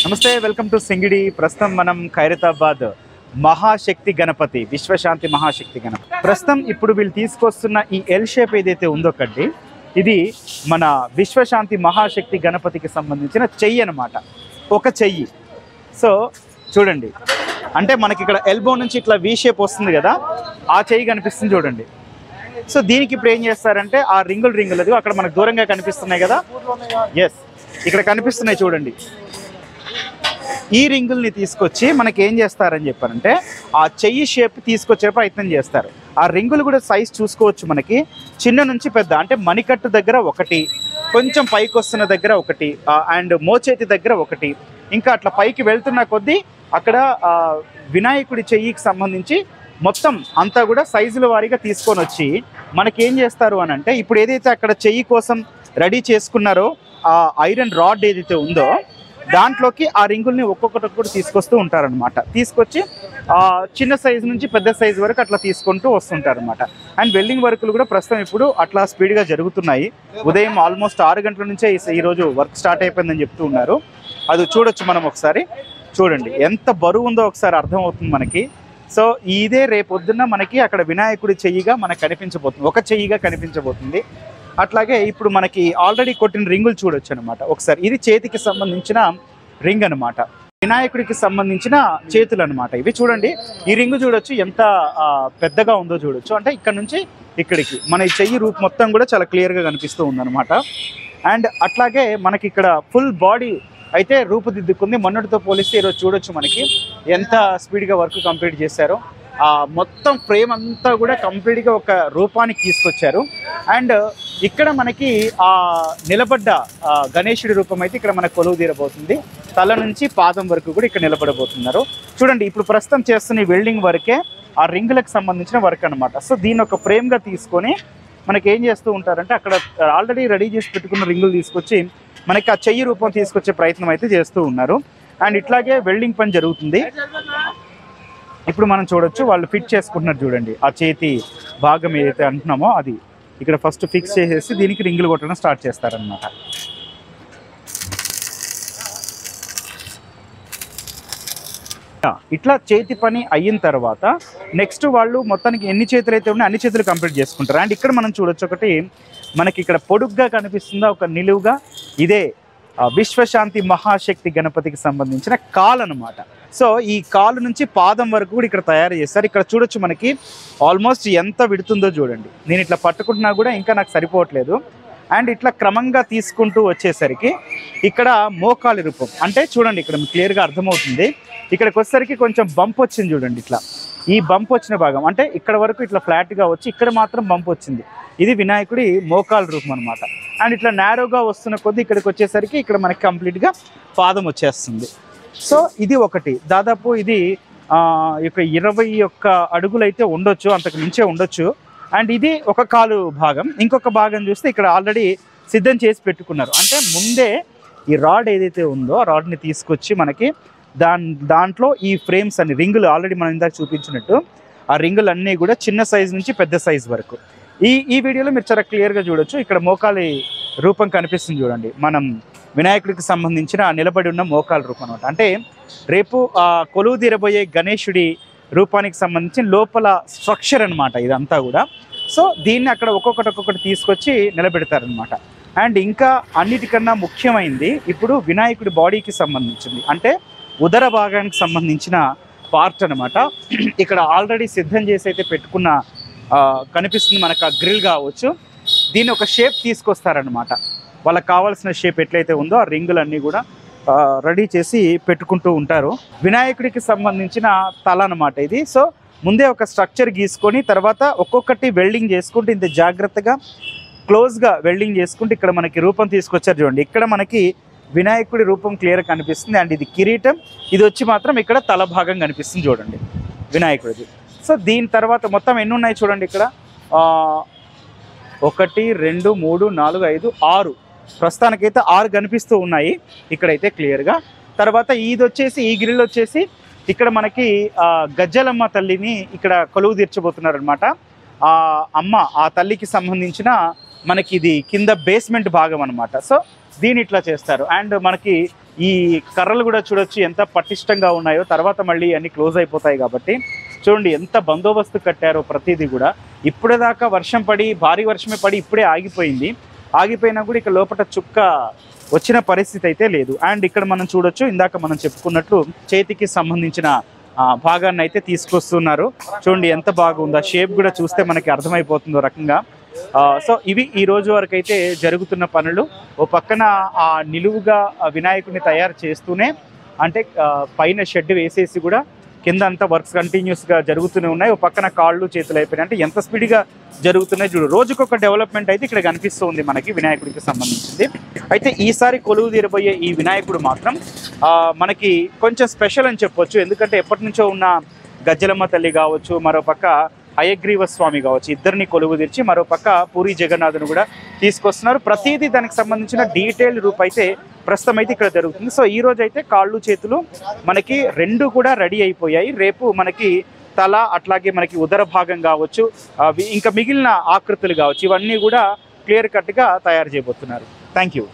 నమస్తే, welcome to సింగిడి. ప్రస్తుతం మనం ఖైరతాబాద్ మహాశక్తి గణపతి, విశ్వశాంతి మహాశక్తి గణపతి. ప్రస్తుతం ఇప్పుడు వీళ్ళు తీసుకొస్తున్న ఈ ఎల్ షేప్ ఏదైతే ఉందో కడ్డి, ఇది మన విశ్వశాంతి మహాశక్తి గణపతికి సంబంధించిన చెయ్యి అనమాట. ఒక చెయ్యి. సో చూడండి, అంటే మనకి ఇక్కడ ఎల్బో నుంచి ఇట్లా వి షేప్ వస్తుంది కదా, ఆ చెయ్యి కనిపిస్తుంది చూడండి. సో దీనికి ఇప్పుడు ఏం చేస్తారంటే ఆ రింగులు అది అక్కడ మనకు దూరంగా కనిపిస్తున్నాయి కదా, ఎస్ ఇక్కడ కనిపిస్తున్నాయి చూడండి. ఈ రింగుల్ని తీసుకొచ్చి మనకి ఏం చేస్తారని చెప్పారంటే ఆ చెయ్యి షేప్ తీసుకొచ్చే ప్రయత్నం చేస్తారు. ఆ రింగులు కూడా సైజ్ చూసుకోవచ్చు, మనకి చిన్న నుంచి పెద్ద, అంటే మణికట్టు దగ్గర ఒకటి, కొంచెం పైకి వస్తున్న దగ్గర ఒకటి, అండ్ మోచేతి దగ్గర ఒకటి, ఇంకా అట్లా పైకి వెళ్తున్న కొద్దీ అక్కడ వినాయకుడి చెయ్యికి సంబంధించి మొత్తం అంతా కూడా సైజుల వారీగా తీసుకొని వచ్చి మనకి ఏం చేస్తారు అని అంటే, ఇప్పుడు ఏదైతే అక్కడ చెయ్యి కోసం రెడీ చేసుకున్నారో ఆ ఐరన్ రాడ్ ఏదైతే ఉందో దాంట్లోకి ఆ రింగుల్ని ఒక్కొక్కటి కూడా తీసుకొస్తూ ఉంటారనమాట. తీసుకొచ్చి చిన్న సైజు నుంచి పెద్ద సైజు వరకు అట్లా తీసుకుంటూ వస్తుంటారనమాట. అండ్ వెల్డింగ్ వర్కులు కూడా ప్రస్తుతం ఇప్పుడు అట్లా స్పీడ్గా జరుగుతున్నాయి. ఉదయం ఆల్మోస్ట్ 6 గంటల నుంచే ఈరోజు వర్క్ స్టార్ట్ అయిపోయిందని చెప్తూ ఉన్నారు. అది చూడొచ్చు మనం ఒకసారి. చూడండి ఎంత బరువు ఉందో ఒకసారి అర్థమవుతుంది మనకి. సో ఇదే రేపొద్దున్న మనకి అక్కడ వినాయకుడి చెయ్యిగా మనకు కనిపించబోతుంది, ఒక చెయ్యిగా కనిపించబోతుంది. అట్లాగే ఇప్పుడు మనకి ఆల్రెడీ కొట్టిన రింగులు చూడొచ్చు అనమాట ఒకసారి. ఇది చేతికి సంబంధించిన రింగ్ అనమాట, వినాయకుడికి సంబంధించిన చేతులు అనమాట ఇవి. చూడండి ఈ రింగు చూడొచ్చు ఎంత పెద్దగా ఉందో చూడొచ్చు. అంటే ఇక్కడ నుంచి ఇక్కడికి మన ఈ చెయ్యి రూప్ మొత్తం కూడా చాలా క్లియర్గా కనిపిస్తూ ఉందన్నమాట. అండ్ అట్లాగే మనకి ఇక్కడ ఫుల్ బాడీ అయితే రూపుదిద్దుకుంది. మొన్నటితో పోలిస్తే ఈరోజు చూడొచ్చు మనకి ఎంత స్పీడ్గా వర్క్ కంప్లీట్ చేశారో. మొత్తం ఫ్రేమ్ అంతా కూడా కంప్లీట్గా ఒక రూపానికి తీసుకొచ్చారు. అండ్ ఇక్కడ మనకి నిలబడ్డ గణేశుడి రూపం అయితే ఇక్కడ మనకు కొలువు తీరబోతుంది. తల నుంచి పాదం వరకు కూడా ఇక్కడ నిలబడబోతున్నారు. చూడండి ఇప్పుడు ప్రస్తుతం చేస్తున్న ఈ వెల్డింగ్ వర్కే ఆ రింగులకు సంబంధించిన వర్క్ అనమాట. సో దీన్ని ఒక ఫ్రేమ్గా తీసుకొని మనకి ఏం చేస్తూ ఉంటారంటే అక్కడ ఆల్రెడీ రెడీ చేసి పెట్టుకున్న రింగులు తీసుకొచ్చి మనకి ఆ చెయ్యి రూపం తీసుకొచ్చే ప్రయత్నం అయితే చేస్తూ ఉన్నారు. అండ్ ఇట్లాగే వెల్డింగ్ పని జరుగుతుంది. ఇప్పుడు మనం చూడొచ్చు వాళ్ళు ఫిట్ చేసుకుంటున్నారు చూడండి. ఆ చేతి భాగం ఏదైతే అంటున్నామో అది ఇక్కడ ఫస్ట్ ఫిక్స్ చేసేసి దీనికి రింగులు కొట్టడం స్టార్ట్ చేస్తారనమాట. ఇట్లా చేతి పని అయిన తర్వాత నెక్స్ట్ వాళ్ళు మొత్తానికి ఎన్ని చేతులు అయితే ఉన్నాయో అన్ని చేతులు కంప్లీట్ చేసుకుంటారు. అండ్ ఇక్కడ మనం చూడొచ్చు ఒకటి మనకి ఇక్కడ పొడుగ్గా కనిపిస్తుందా ఒక నిలువుగా, ఇదే విశ్వశాంతి మహాశక్తి గణపతికి సంబంధించిన కాలు అనమాట. సో ఈ కాలు నుంచి పాదం వరకు కూడా ఇక్కడ తయారు చేస్తారు. ఇక్కడ చూడొచ్చు మనకి ఆల్మోస్ట్ ఎంత విడుతుందో చూడండి. నేను ఇట్లా పట్టుకుంటున్నా కూడా ఇంకా నాకు సరిపోవట్లేదు. అండ్ ఇట్లా క్రమంగా తీసుకుంటూ వచ్చేసరికి ఇక్కడ మోకాలి రూపం, అంటే చూడండి ఇక్కడ క్లియర్గా అర్థమవుతుంది. ఇక్కడికి వచ్చేసరికి కొంచెం బంప్ వచ్చింది చూడండి. ఇట్లా ఈ బంప్ వచ్చిన భాగం అంటే ఇక్కడ వరకు ఇట్లా ఫ్లాట్గా వచ్చి ఇక్కడ మాత్రం బంప్ వచ్చింది. ఇది వినాయకుడి మోకాలు రూపం అనమాట. అండ్ ఇట్లా నేరోగా వస్తున్న కొద్దీ ఇక్కడికి వచ్చేసరికి ఇక్కడ మనకి కంప్లీట్గా పాదం వచ్చేస్తుంది. సో ఇది ఒకటి, దాదాపు ఇది ఇక 21 అడుగులు అయితే ఉండొచ్చు, అంతకు మించే ఉండొచ్చు. అండ్ ఇది ఒక కాలు భాగం. ఇంకొక భాగం చూస్తే ఇక్కడ ఆల్రెడీ సిద్ధం చేసి పెట్టుకున్నారు. అంటే ముందే ఈ రాడ్ ఏదైతే ఉందో ఆ రాడ్ని తీసుకొచ్చి మనకి దాంట్లో ఈ ఫ్రేమ్స్ అన్ని రింగులు ఆల్రెడీ మనం ఇందాక చూపించినట్టు ఆ రింగులు అన్నీ కూడా చిన్న సైజు నుంచి పెద్ద సైజు వరకు ఈ వీడియోలో మీరు చాలా క్లియర్గా చూడొచ్చు. ఇక్కడ మోకాలి రూపం కనిపిస్తుంది చూడండి, మనం వినాయకుడికి సంబంధించిన నిలబడి ఉన్న మోకాల రూపం అనమాట. అంటే రేపు కొలువు తీరబోయే గణేశుడి రూపానికి సంబంధించిన లోపల స్ట్రక్చర్ అనమాట ఇదంతా కూడా. సో దీన్ని అక్కడ ఒక్కొక్కటి తీసుకొచ్చి నిలబెడతారనమాట. అండ్ ఇంకా అన్నిటికన్నా ముఖ్యమైనది ఇప్పుడు వినాయకుడి బాడీకి సంబంధించింది, అంటే ఉదర భాగానికి సంబంధించిన పార్ట్ అనమాట. ఇక్కడ ఆల్రెడీ సిద్ధం చేసి అయితే పెట్టుకున్న కనిపిస్తుంది మనకు ఆ గ్రిల్ కావచ్చు. దీన్ని ఒక షేప్ తీసుకొస్తారనమాట. వాళ్ళకి కావాల్సిన షేప్ ఎట్లయితే ఉందో ఆ రింగులన్నీ కూడా రెడీ చేసి పెట్టుకుంటూ ఉంటారు. వినాయకుడికి సంబంధించిన తల అనమాట ఇది. సో ముందే ఒక స్ట్రక్చర్ గీసుకొని తర్వాత ఒక్కొక్కటి వెల్డింగ్ చేసుకుంటూ ఇంత జాగ్రత్తగా క్లోజ్గా వెల్డింగ్ చేసుకుంటూ ఇక్కడ మనకి రూపం తీసుకొచ్చారు చూడండి. ఇక్కడ మనకి వినాయకుడి రూపం క్లియర్ కనిపిస్తుంది. అండ్ ఇది కిరీటం, ఇది వచ్చి మాత్రం ఇక్కడ తల భాగం కనిపిస్తుంది చూడండి వినాయకుడిది. సో దీని తర్వాత మొత్తం ఎన్ని ఉన్నాయి చూడండి. ఇక్కడ 1 2 3 4 5 6 ప్రస్తుతానికైతే 6 కనిపిస్తూ ఉన్నాయి ఇక్కడైతే క్లియర్గా. తర్వాత ఇది వచ్చేసి ఈ గ్రిల్ వచ్చేసి ఇక్కడ మనకి గజ్జలమ్మ తల్లిని ఇక్కడ కొలువు తీర్చబోతున్నారనమాట. అమ్మ ఆ తల్లికి సంబంధించిన మనకి ఇది కింద బేస్మెంట్ భాగం అనమాట. సో దీని ఇట్లా చేస్తారు. అండ్ మనకి ఈ కర్రలు కూడా చూడొచ్చు ఎంత పటిష్టంగా ఉన్నాయో, తర్వాత మళ్ళీ అన్ని క్లోజ్ అయిపోతాయి కాబట్టి చూడండి ఎంత బందోబస్తు కట్టారో ప్రతిదీ కూడా. ఇప్పుడేదాకా వర్షం పడి భారీ వర్షమే పడి ఇప్పుడే ఆగిపోయింది. ఆగిపోయినా కూడా ఇక్కడ లోపల చుక్క వచ్చిన పరిస్థితి అయితే లేదు. అండ్ ఇక్కడ మనం చూడొచ్చు, ఇందాక మనం చెప్పుకున్నట్లు చేతికి సంబంధించిన భాగాన్ని అయితే తీసుకొస్తున్నారు. చూడండి ఎంత బాగుందో, షేప్ కూడా చూస్తే మనకి అర్థమైపోతుందో రకంగా. సో ఇవి ఈ రోజు వరకు అయితే జరుగుతున్న పనులు. ఓ పక్కన ఆ నిలువుగా వినాయకుడిని తయారు చేస్తూనే, అంటే పైన షెడ్ వేసేసి కూడా కింద అంతా వర్క్స్ కంటిన్యూస్గా జరుగుతూనే ఉన్నాయి. ఓ పక్కన కాళ్ళు చేతులు అయిపోయినాయి. అంటే ఎంత స్పీడ్గా జరుగుతున్నాయి చూడు. రోజుకొక డెవలప్మెంట్ అయితే ఇక్కడ కనిపిస్తుంది మనకి వినాయకుడికి సంబంధించింది. అయితే ఈసారి కొలువు తీరబోయే ఈ వినాయకుడు మాత్రం మనకి కొంచెం స్పెషల్ అని చెప్పొచ్చు. ఎందుకంటే ఎప్పటి నుంచో ఉన్న గజ్జలమ్మ తల్లి కావచ్చు, మరోపక్క హయగ్రీవ స్వామి కావచ్చు, ఇద్దరిని కొలువు తీర్చి మరోపక్క పూరి జగన్నాథుని కూడా తీసుకొస్తున్నారు. ప్రతిదీ దానికి సంబంధించిన డీటెయిల్డ్ రూప్ అయితే ప్రస్తుతం అయితే ఇక్కడ జరుగుతుంది. సో ఈ రోజు అయితే కాళ్ళు చేతులు మనకి రెండు కూడా రెడీ అయిపోయాయి. రేపు మనకి తల, అట్లాగే మనకి ఉదర భాగం కావచ్చు, ఇంకా మిగిలిన ఆకృతులు కావచ్చు, ఇవన్నీ కూడా క్లియర్ కట్గా తయారు చేయబోతున్నారు. Thank you.